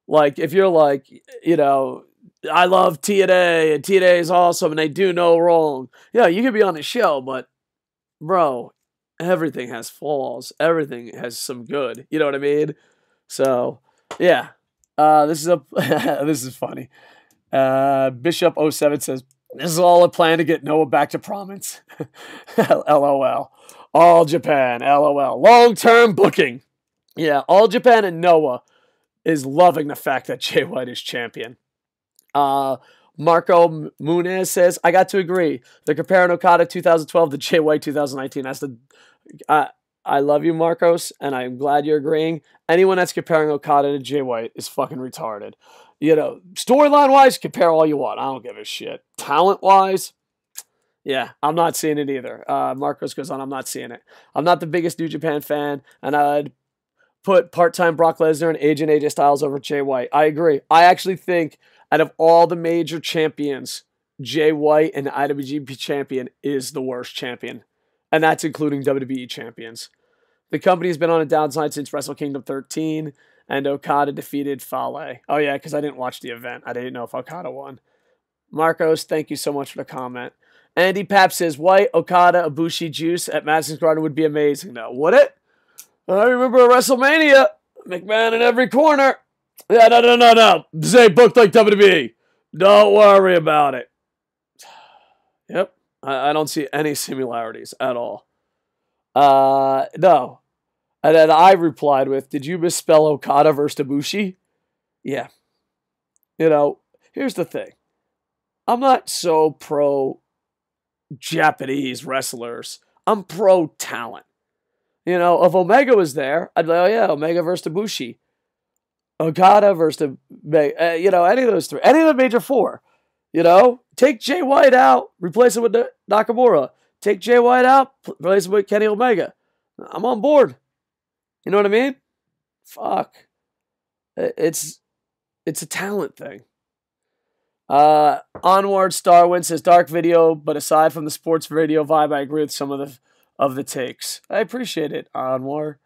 Like, if you're like, I love TNA and TNA is awesome and they do no wrong. Yeah, you can be on the show, but bro, everything has flaws. Everything has some good. You know what I mean? So, yeah. This is funny. Bishop07 says, this is all a plan to get Noah back to prominence. LOL. All Japan. LOL. Long-term booking. Yeah, All Japan and Noah is loving the fact that Jay White is champion. Marco Munez says, I got to agree. They're comparing Okada 2012 to Jay White 2019. I love you, Marcos, and I'm glad you're agreeing. Anyone that's comparing Okada to Jay White is fucking retarded. Storyline-wise, compare all you want. I don't give a shit. Talent-wise, yeah, I'm not seeing it either. Marcos goes on, I'm not seeing it. I'm not the biggest New Japan fan, and I'd put part-time Brock Lesnar and Agent AJ Styles over Jay White. I agree. I actually think out of all the major champions, Jay White and the IWGP Champion is the worst champion, and that's including WWE champions. The company has been on a downside since Wrestle Kingdom 13, and Okada defeated Fale. Oh, yeah, because I didn't watch the event. I didn't know if Okada won. Marcos, thank you so much for the comment. Andy Pap says, White, Okada, Ibushi, Juice at Madison Square Garden would be amazing. No, would it? I remember at WrestleMania, McMahon in every corner. Yeah, no. This ain't booked like WWE. Don't worry about it. Yep, I don't see any similarities at all. No. And then I replied with, did you misspell Okada versus Ibushi? Yeah. Here's the thing. I'm not so pro Japanese wrestlers. I'm pro talent. If Omega was there, I'd be like, oh yeah, Omega versus Ibushi. Okada versus any of those three. Any of the major four. Take Jay White out, replace him with Nakamura. Take Jay White out, replace him with Kenny Omega. I'm on board. You know what I mean? Fuck. It's a talent thing. Onward Starwind says dark video, but aside from the sports video vibe, I agree with some of the takes. I appreciate it, Onward.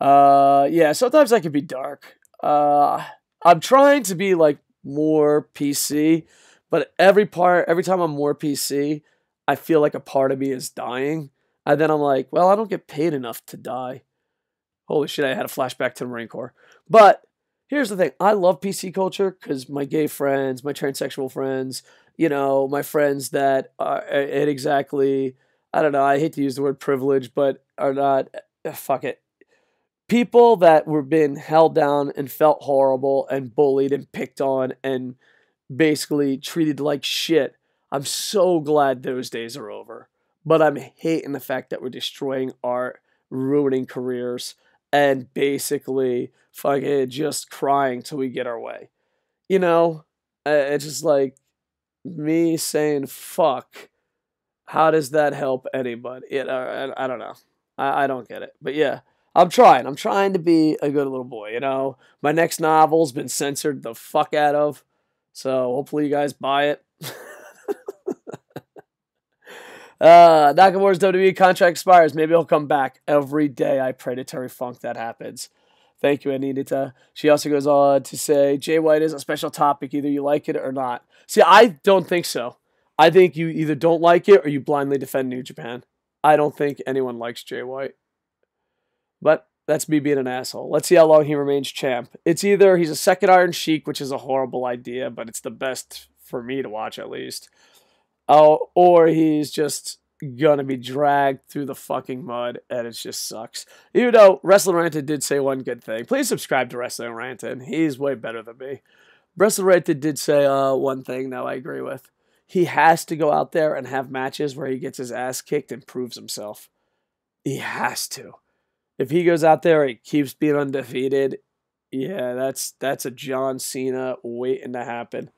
Yeah, sometimes I can be dark. I'm trying to be like more PC, but every time I'm more PC, I feel like a part of me is dying. And then I'm like, well, I don't get paid enough to die. Holy shit, I had a flashback to the Marine Corps. But here's the thing. I love PC culture because my gay friends, my transsexual friends, my friends that are exactly, I don't know, I hate to use the word privilege, but are not, fuck it. People that were being held down and felt horrible and bullied and picked on and basically treated like shit. I'm so glad those days are over. But I'm hating the fact that we're destroying art, ruining careers, and basically fucking just crying till we get our way. It's just like me saying fuck. How does that help anybody? I don't know. I don't get it. But yeah, I'm trying. I'm trying to be a good little boy, My next novel's been censored the fuck out of. So hopefully you guys buy it. Nakamura's WWE contract expires. Maybe he'll come back. Every day I pray to Terry Funk that happens. Thank you, Anita. She also goes on to say, Jay White is a special topic. Either you like it or not. See, I don't think so. I think you either don't like it or you blindly defend New Japan. I don't think anyone likes Jay White. But that's me being an asshole. Let's see how long he remains champ. It's either he's a second Iron Sheik, which is a horrible idea, but it's the best for me to watch at least. Oh, or he's just gonna be dragged through the fucking mud, and it just sucks. Wrestling Ranted did say one good thing. Please subscribe to Wrestling Ranted. He's way better than me. Wrestling Ranted did say one thing that I agree with. He has to go out there and have matches where he gets his ass kicked and proves himself. He has to. If he goes out there, he keeps being undefeated. Yeah, that's a John Cena waiting to happen.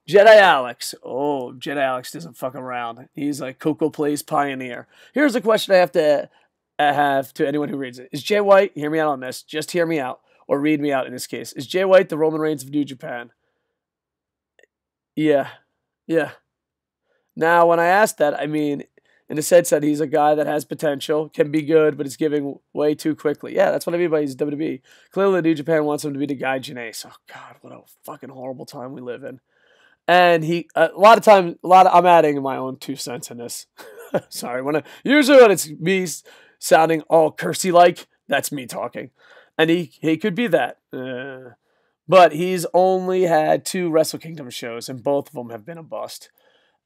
Jedi Alex. Oh, Jedi Alex doesn't fuck around. He's like Koco plays pioneer. Here's a question I have to anyone who reads it. Is Jay White, hear me out on this, just hear me out, or read me out in this case. Is Jay White the Roman Reigns of New Japan? Yeah. Yeah. Now, when I asked that, I mean, in the sense that he's a guy that has potential, can be good, but is giving way too quickly. Yeah, that's what I mean by he's WWE. Clearly, New Japan wants him to be the guy Janae. Oh, God, what a fucking horrible time we live in. And he, I'm adding my own 2 cents in this. Sorry, usually when it's me sounding all cursey like, that's me talking. And he could be that. But he's only had 2 Wrestle Kingdom shows, and both of them have been a bust.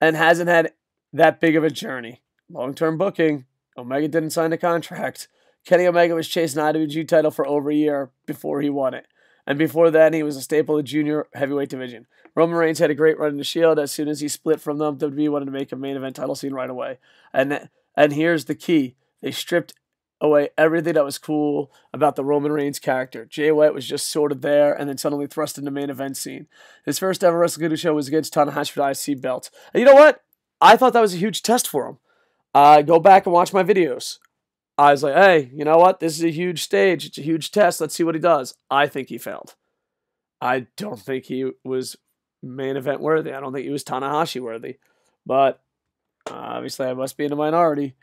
And hasn't had that big of a journey. Long-term booking. Omega didn't sign a contract. Kenny Omega was chasing the IWG title for over a year before he won it. And before then, he was a staple of the junior heavyweight division. Roman Reigns had a great run in the Shield. As soon as he split from them, WWE wanted to make a main event title scene right away. And here's the key. They stripped away everything that was cool about the Roman Reigns character. Jay White was just sort of there and then suddenly thrust into the main event scene. His first ever Wrestle Kingdom show was against Tanahashi for the IC belt. And you know what? I thought that was a huge test for him. Go back and watch my videos. I was like, hey, you know what? This is a huge stage. It's a huge test. Let's see what he does. I think he failed. I don't think he was main event worthy. I don't think he was Tanahashi worthy. But obviously I must be in the minority.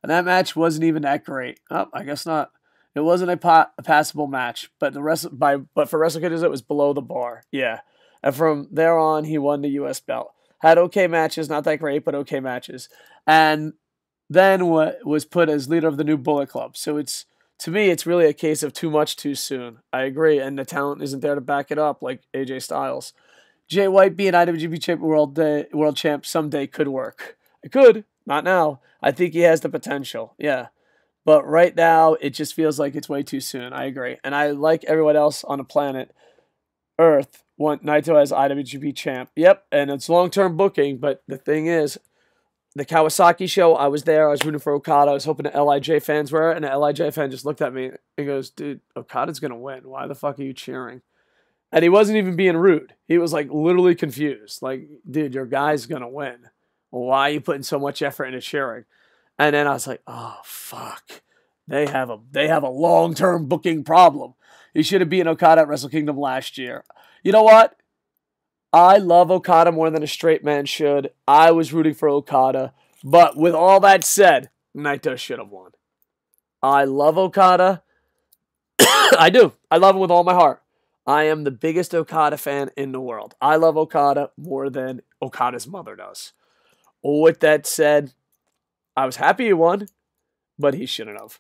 And that match wasn't even that great. Oh, I guess not. It wasn't a passable match, but for Wrestle Kingdom it was below the bar. Yeah. And from there on, he won the U.S. belt. Had okay matches, not that great, but okay matches. And then was put as leader of the new Bullet Club. So to me, it's really a case of too much too soon. I agree, and the talent isn't there to back it up like AJ Styles. Jay White being IWGP Champion world champ someday could work. It could, not now. I think he has the potential, yeah. But right now, it just feels like it's way too soon. I agree. And I, like everyone else on the planet Earth, want Naito as IWGP champ. Yep, and it's long-term booking, but the thing is, the Kawasaki show, I was there. I was rooting for Okada. I was hoping the LIJ fans were, and the LIJ fan just looked at me and goes, dude, Okada's going to win. Why the fuck are you cheering? And he wasn't even being rude. He was like literally confused. Like, dude, your guy's going to win. Why are you putting so much effort into cheering? And then I was like, oh, fuck. They have a long-term booking problem. He should have beaten Okada at Wrestle Kingdom last year. You know what? I love Okada more than a straight man should. I was rooting for Okada. But with all that said, Naito should have won. I love Okada. I do. I love him with all my heart. I am the biggest Okada fan in the world. I love Okada more than Okada's mother does. With that said, I was happy he won, but he shouldn't have.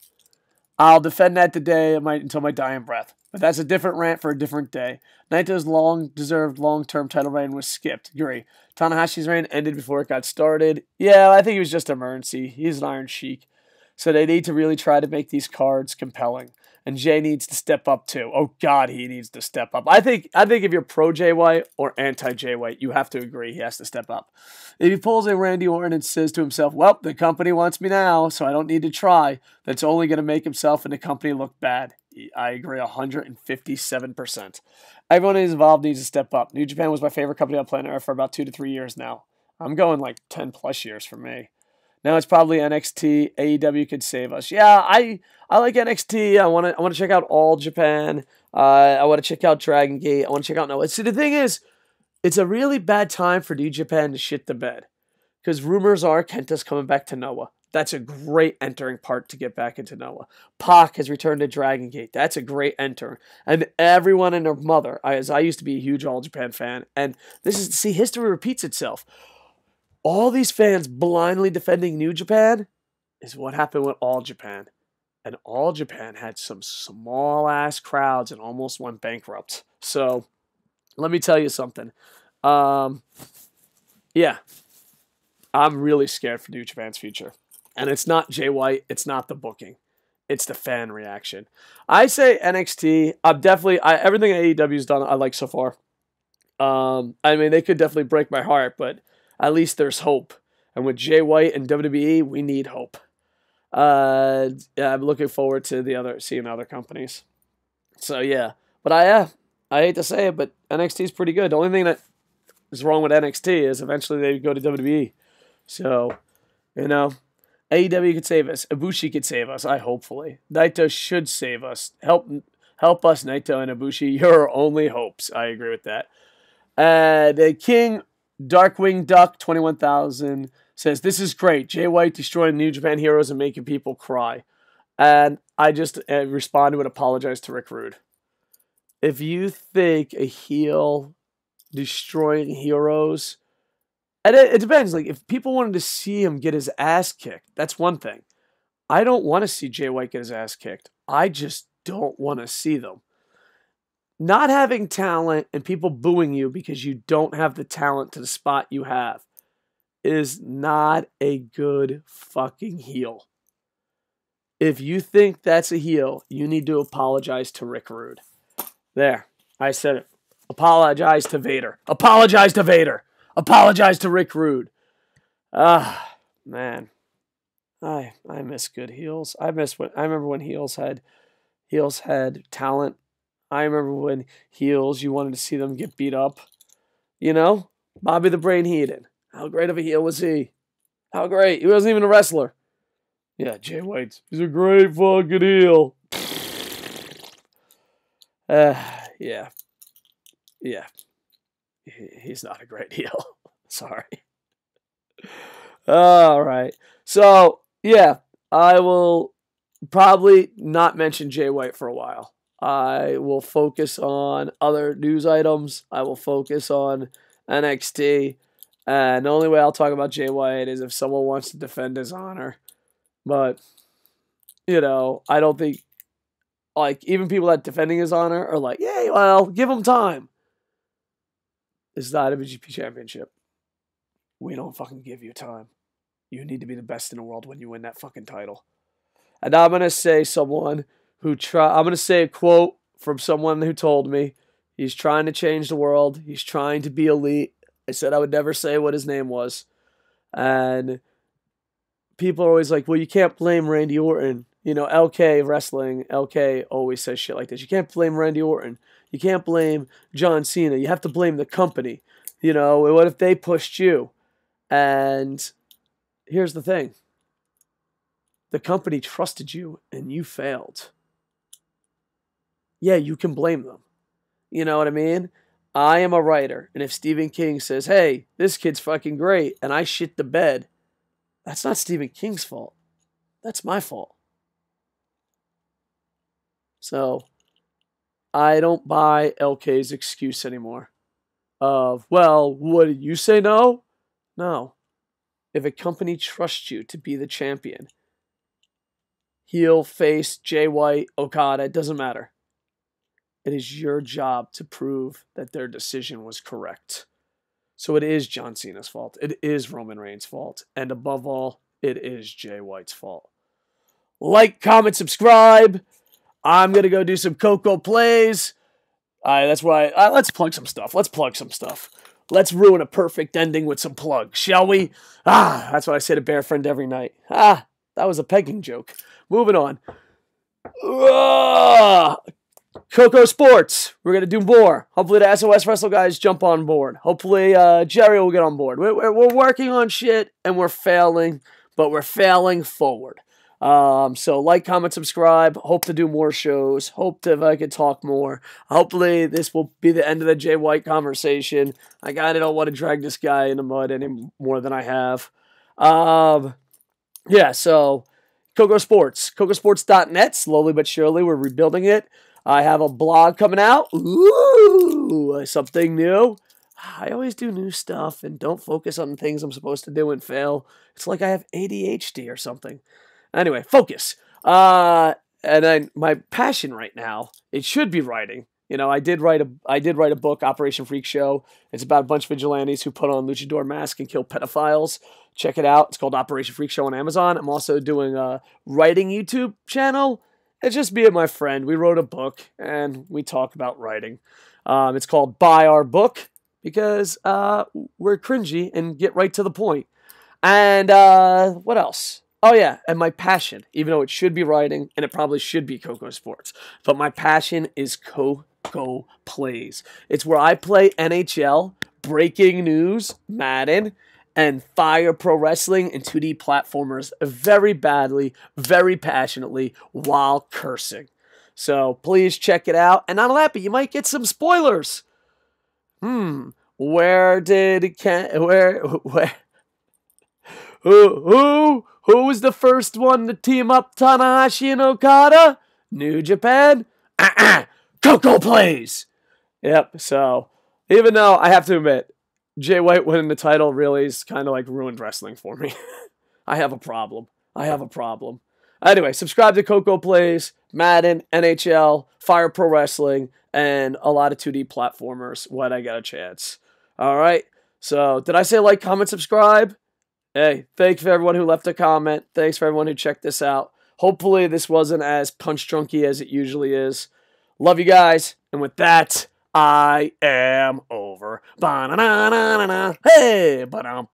I'll defend that today until my dying breath. But that's a different rant for a different day. Naito's long-deserved long-term title reign was skipped. Agree. Tanahashi's reign ended before it got started. Yeah, I think it was just emergency. He's an Iron Sheik. So they need to really try to make these cards compelling. And Jay needs to step up too. Oh God, he needs to step up. I think if you're pro Jay White or anti Jay White, you have to agree he has to step up. If he pulls a Randy Orton and says to himself, well, the company wants me now, so I don't need to try, that's only going to make himself and the company look bad. I agree 157%. Everyone involved needs to step up. New Japan was my favorite company on planet Earth for about 2 to 3 years now. I'm going like 10 plus years for me. Now it's probably NXT. AEW could save us. Yeah, I like NXT. I want to check out All Japan. I want to check out Dragon Gate. I want to check out Noah. See, the thing is, it's a really bad time for New Japan to shit the bed. Because rumors are Kenta's coming back to Noah. That's a great entering part to get back into Noah. Pac has returned to Dragon Gate. That's a great enter. And everyone and their mother, as I used to be a huge All Japan fan, and history repeats itself. All these fans blindly defending New Japan is what happened with All Japan. And All Japan had some small-ass crowds and almost went bankrupt. So, let me tell you something. Yeah. I'm really scared for New Japan's future. And it's not Jay White. It's not the booking. It's the fan reaction. I say NXT. Everything AEW's done I like so far. I mean, they could definitely break my heart, but at least there's hope. And with Jay White and WWE, we need hope. Yeah, I'm looking forward to seeing other companies. So yeah, but I hate to say it, but NXT is pretty good. The only thing that is wrong with NXT is eventually they go to WWE. So AEW could save us. Ibushi could save us. Hopefully Naito should save us. Help us, Naito and Ibushi. Your only hopes. I agree with that. The King Darkwing Duck 21,000 says, "This is great. Jay White destroying New Japan heroes and making people cry." And I just responded with apologize to Rick Rude. If you think a heel destroying heroes, and it depends. Like, if people wanted to see him get his ass kicked, that's one thing. I don't want to see Jay White get his ass kicked. I just don't want to see them. Not having talent and people booing you because you don't have the talent to the spot you have is not a good fucking heel. If you think that's a heel, you need to apologize to Rick Rude. There, I said it. Apologize to Vader. Apologize to Vader. Apologize to Rick Rude. Man. I miss good heels. I remember when heels had talent. I remember when heels, you wanted to see them get beat up. Bobby the Brain Heenan. How great of a heel was he? How great. He wasn't even a wrestler. Yeah, Jay White. He's a great fucking heel. Yeah. He's not a great heel. Sorry. All right. So, yeah, I will probably not mention Jay White for a while. I will focus on other news items. I will focus on NXT. And the only way I'll talk about Jay White is if someone wants to defend his honor. But, I don't think, even people that defending his honor are like, yeah, well, give him time. It's the IWGP Championship. We don't fucking give you time. You need to be the best in the world when you win that fucking title. And I'm going to say I'm going to say a quote from someone who told me he's trying to change the world. He's trying to be elite. I said I would never say what his name was. And people are always like, well, you can't blame Randy Orton. LK Wrestling, LK always says shit like this. You can't blame Randy Orton. You can't blame John Cena. You have to blame the company. What if they pushed you? And here's the thing. The company trusted you and you failed. Yeah, you can blame them. You know what I mean? I am a writer, and if Stephen King says, hey, this kid's fucking great, and I shit the bed, that's not Stephen King's fault. That's my fault. So, I don't buy LK's excuse anymore of, well, what did you say no? No. If a company trusts you to be the champion, heel, face, Jay White, Okada, it doesn't matter. It is your job to prove that their decision was correct. So it is John Cena's fault. It is Roman Reigns' fault. And above all, it is Jay White's fault. Like, comment, subscribe. I'm going to go do some Koco plays. That's why. Let's plug some stuff. Let's ruin a perfect ending with some plugs, shall we? That's what I say to Bear Friend every night. That was a pegging joke. Moving on. KocoSports. We're going to do more. Hopefully the SOS Wrestle guys jump on board. Hopefully Jerry will get on board. We're working on shit and we're failing, but we're failing forward. So like, comment, subscribe. Hope to do more shows. Hope to, if I could talk more. Hopefully this will be the end of the Jay White conversation. I kind of don't want to drag this guy in the mud any more than I have. Yeah, so KocoSports. KocoSports.net. Slowly but surely we're rebuilding it. I have a blog coming out. Ooh, something new. I always do new stuff and don't focus on things I'm supposed to do and fail. It's like I have ADHD or something. Anyway, focus. And then my passion right now, it should be writing. I did write a book, Operation Freak Show. It's about a bunch of vigilantes who put on luchador masks and kill pedophiles. Check it out. It's called Operation Freak Show on Amazon. I'm also doing a writing YouTube channel. It's just me and my friend. We wrote a book and we talk about writing. It's called Buy Our Book because we're cringy and get right to the point. And what else? Oh, yeah, and my passion, even though it should be writing, and it probably should be KocoSports, but my passion is Koco Plays. It's where I play NHL, breaking news, Madden, and Fire Pro Wrestling and 2D platformers very badly, very passionately, while cursing. So please check it out. And not only that, but you might get some spoilers. Where did Ken? Where? Who was the first one to team up Tanahashi and Okada? New Japan? Koco Plays! Yep, so, even though I have to admit, Jay White winning the title really is kind of like ruined wrestling for me. I have a problem. Anyway, subscribe to Koco Plays, Madden, NHL, Fire Pro Wrestling, and a lot of 2D platformers when I get a chance. Alright, so did I say like, comment, subscribe? Hey, thanks for everyone who left a comment. Thanks for everyone who checked this out. Hopefully this wasn't as punch-drunky as it usually is. Love you guys. And with that, I am over. Ba-na-na-na-na-na. Hey! Ba-dum.